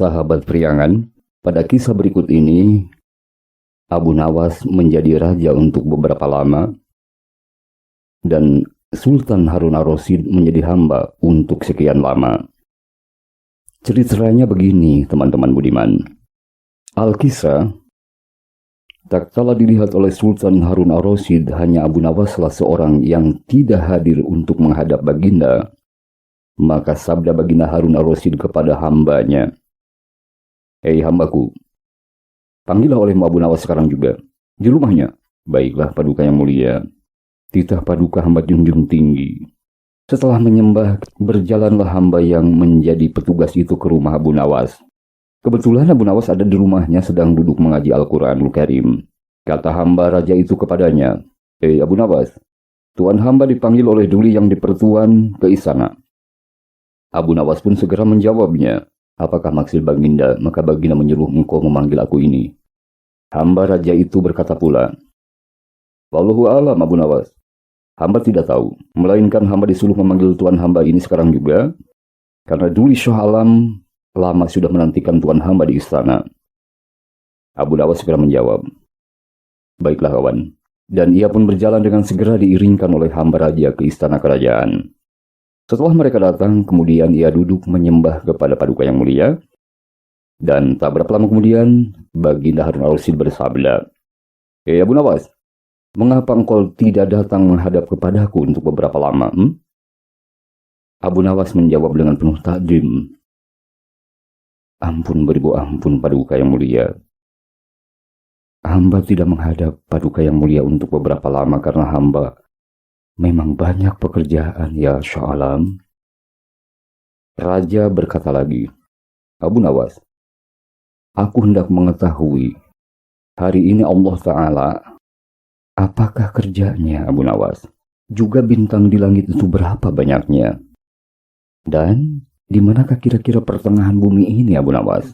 sahabat priangan, pada kisah berikut ini, Abu Nawas menjadi raja untuk beberapa lama, dan Sultan Harun ar-Rasyid menjadi hamba untuk sekian lama. Ceritanya begini, teman-teman budiman. Al-Kisah, tak kalah dilihat oleh Sultan Harun ar-Rasyid, hanya Abu Nawaslah seorang yang tidak hadir untuk menghadap baginda. Maka sabda baginda Harun ar-Rasyid kepada hambanya, "Hei hambaku, panggillah olehmu Abu Nawas sekarang juga, di rumahnya." "Baiklah paduka yang mulia," titah paduka hamba junjung tinggi. Setelah menyembah, berjalanlah hamba yang menjadi petugas itu ke rumah Abu Nawas. Kebetulan Abu Nawas ada di rumahnya sedang duduk mengaji Al-Quranul Karim. Kata hamba raja itu kepadanya, "Hei Abu Nawas, tuan hamba dipanggil oleh duli yang dipertuan ke istana." Abu Nawas pun segera menjawabnya, "Apakah maksud baginda?" "Maka baginda menyuruh engkau memanggil aku ini." Hamba raja itu berkata pula, "Wallahu a'lam Abu Nawas. Hamba tidak tahu, melainkan hamba disuruh memanggil tuan hamba ini sekarang juga, karena duli Syah Alam lama sudah menantikan tuan hamba di istana." Abu Nawas segera menjawab, "Baiklah kawan." Dan ia pun berjalan dengan segera diiringkan oleh hamba raja ke istana kerajaan. Setelah mereka datang, kemudian ia duduk menyembah kepada paduka yang mulia. Dan tak berapa lama kemudian, baginda Harun ar-Rasyid bersabda, "Hei Abu Nawas, mengapa engkau tidak datang menghadap kepadaku untuk beberapa lama?" Abu Nawas menjawab dengan penuh takdim, "Ampun beribu ampun paduka yang mulia. Hamba tidak menghadap paduka yang mulia untuk beberapa lama karena hamba memang banyak pekerjaan ya Syah Alam." Raja berkata lagi, "Abu Nawas, aku hendak mengetahui hari ini Allah Ta'ala, apakah kerjanya Abu Nawas? Juga bintang di langit itu berapa banyaknya? Dan di manakah kira-kira pertengahan bumi ini Abu Nawas?"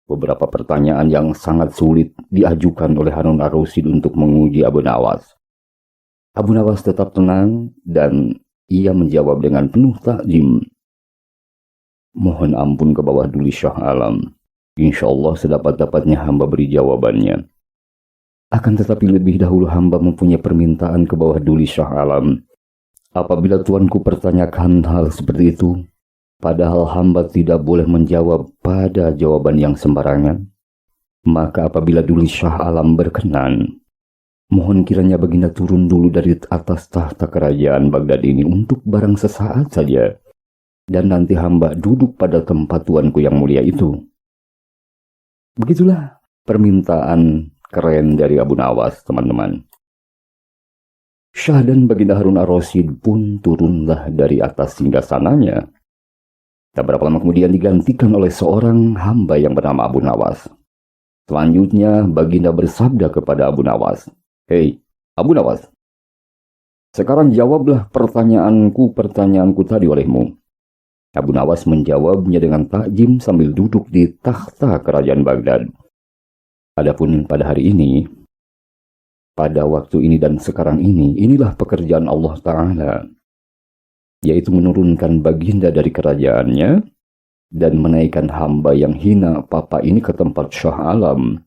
Beberapa pertanyaan yang sangat sulit diajukan oleh Harun ar-Rasyid untuk menguji Abu Nawas. Abu Nawas tetap tenang dan ia menjawab dengan penuh takdim, "Mohon ampun ke bawah duli Syah Alam. Insya Allah sedapat-dapatnya hamba beri jawabannya. Akan tetapi lebih dahulu hamba mempunyai permintaan ke bawah duli Syah Alam. Apabila tuanku pertanyakan hal seperti itu, padahal hamba tidak boleh menjawab pada jawaban yang sembarangan, maka apabila duli Syah Alam berkenan, mohon kiranya baginda turun dulu dari atas tahta kerajaan Baghdad ini untuk barang sesaat saja, dan nanti hamba duduk pada tempat tuanku yang mulia itu." Begitulah permintaan keren dari Abu Nawas, teman-teman. Syah dan baginda Harun ar-Rasyid pun turunlah dari atas singgasananya. Tak berapa lama kemudian digantikan oleh seorang hamba yang bernama Abu Nawas. Selanjutnya baginda bersabda kepada Abu Nawas, "Hei Abu Nawas, sekarang jawablah pertanyaanku tadi olehmu." Abu Nawas menjawabnya dengan takjim sambil duduk di takhta kerajaan Baghdad. Adapun pada hari ini, pada waktu ini dan sekarang ini, inilah pekerjaan Allah Ta'ala, yaitu menurunkan baginda dari kerajaannya dan menaikkan hamba yang hina papa ini ke tempat Syah Alam.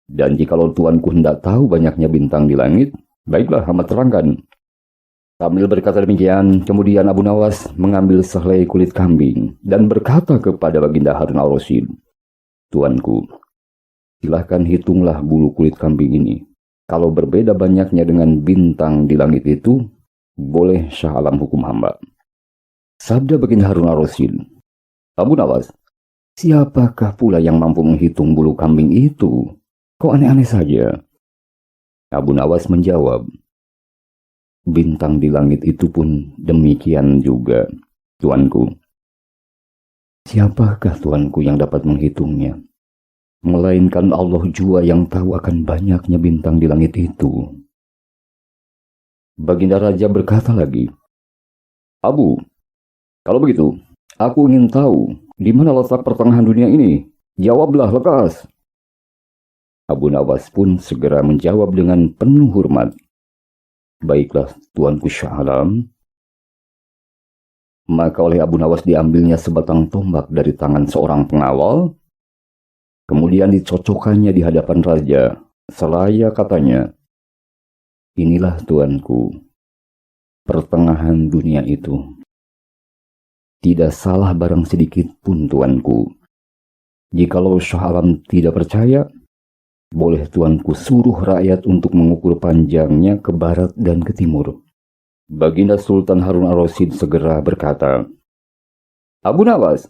Dan jikalau tuanku hendak tahu banyaknya bintang di langit, baiklah hamba terangkan. Sambil berkata demikian, kemudian Abu Nawas mengambil sehelai kulit kambing dan berkata kepada baginda Harun ar-Rasyid, "Tuanku, silahkan hitunglah bulu kulit kambing ini. Kalau berbeda banyaknya dengan bintang di langit itu, boleh Syah Alam hukum hamba." Sabda baginda Harun ar-Rasyid, "Abu Nawas, siapakah pula yang mampu menghitung bulu kambing itu? Kok aneh-aneh saja?" Abu Nawas menjawab, "Bintang di langit itu pun demikian juga, tuanku. Siapakah tuanku yang dapat menghitungnya? Melainkan Allah jua yang tahu akan banyaknya bintang di langit itu." Baginda Raja berkata lagi, "Abu, kalau begitu, aku ingin tahu di mana letak pertengahan dunia ini. Jawablah lekas." Abu Nawas pun segera menjawab dengan penuh hormat, "Baiklah tuanku Syah Alam, Maka oleh Abu Nawas diambilnya sebatang tombak dari tangan seorang pengawal, kemudian dicocokkannya di hadapan raja, seraya katanya, "Inilah tuanku, pertengahan dunia itu. Tidak salah barang sedikit pun tuanku. Jikalau Shah Alam tidak percaya, boleh tuanku suruh rakyat untuk mengukur panjangnya ke barat dan ke timur." Baginda Sultan Harun ar-Rasyid segera berkata, "Abu Nawas,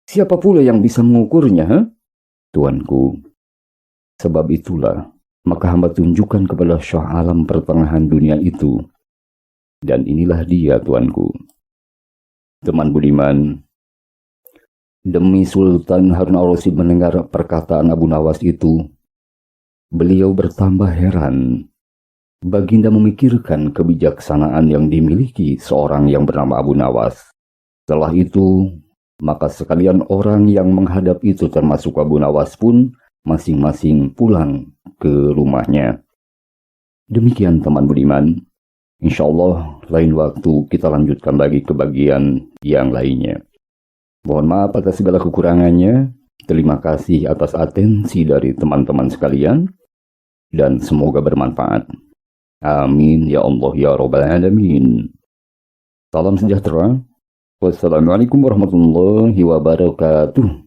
siapa pula yang bisa mengukurnya, ha? Tuanku, sebab itulah, maka hamba tunjukkan kepada Shah Alam pertengahan dunia itu. Dan inilah dia, tuanku." Teman budiman, demi Sultan Harun ar-Rasyid mendengar perkataan Abu Nawas itu, beliau bertambah heran. Baginda memikirkan kebijaksanaan yang dimiliki seorang yang bernama Abu Nawas. Setelah itu, maka sekalian orang yang menghadap itu termasuk Abu Nawas pun masing-masing pulang ke rumahnya. Demikian teman budiman. Insya Allah lain waktu kita lanjutkan lagi ke bagian yang lainnya. Mohon maaf atas segala kekurangannya. Terima kasih atas atensi dari teman-teman sekalian. Dan semoga bermanfaat. Amin ya Allah ya Rabbal Alamin. Salam sejahtera. Wassalamualaikum warahmatullahi wabarakatuh.